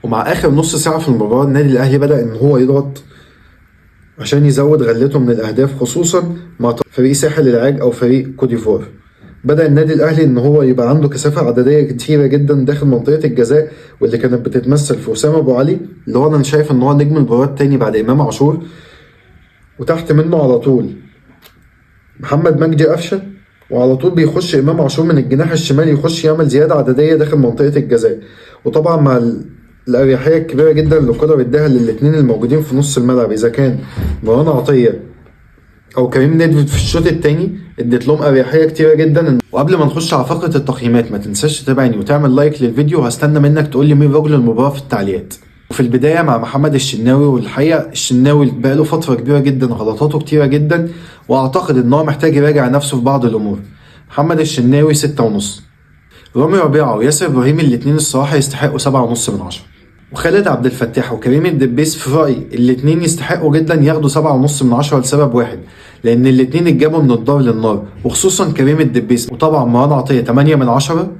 ومع اخر نص ساعه في المباراه النادي الاهلي بدا ان هو يضغط عشان يزود غلته من الاهداف، خصوصا مع فريق ساحل العاج او فريق كوديفوار. بدأ النادي الأهلي إن هو يبقى عنده كثافة عددية كتيرة جدا داخل منطقة الجزاء، واللي كانت بتتمثل في أسامة أبو علي اللي هو أنا شايف إن هو نجم المباراة التاني بعد إمام عاشور، وتحت منه على طول محمد مجدي قفشة، وعلى طول بيخش إمام عاشور من الجناح الشمال يخش يعمل زيادة عددية داخل منطقة الجزاء. وطبعا مع الأريحية الكبيرة جدا اللي كولر اداها للاتنين الموجودين في نص الملعب، إذا كان مروان عطية او كريم نيدفيد في الشوط الثاني، اديت لهم اريحيه كتيره جدا. وقبل ما نخش على فقره التقييمات ما تنساش تتابعني وتعمل لايك للفيديو، وهستنى منك تقول لي مين رجل المباراه في التعليقات. وفي البدايه مع محمد الشناوي، والحقيقه الشناوي بقاله فتره كبيره جدا غلطاته كتيره جدا، واعتقد ان هو محتاج يراجع نفسه في بعض الامور. محمد الشناوي 6.5. رامي ربيعه وياسر ابراهيم الاثنين الصراحه يستحقوا 7.5 من 10. وخالد عبد الفتاح وكريم الدبيس في رأيي الاتنين يستحقوا جدا ياخدوا 7.5 من 10 لسبب واحد، لأن الاتنين اتجابوا من الدار للنار، وخصوصا كريم الدبيس. وطبعا مروان عطية 8 من 10،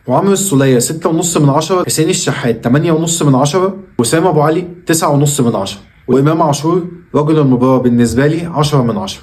وعمرو السولية 6.5 من 10، حسين الشحات 8.5 من 10، وسام أبو علي 9.5 من 10، وإمام عاشور رجل المباراة بالنسبة لي 10 من 10.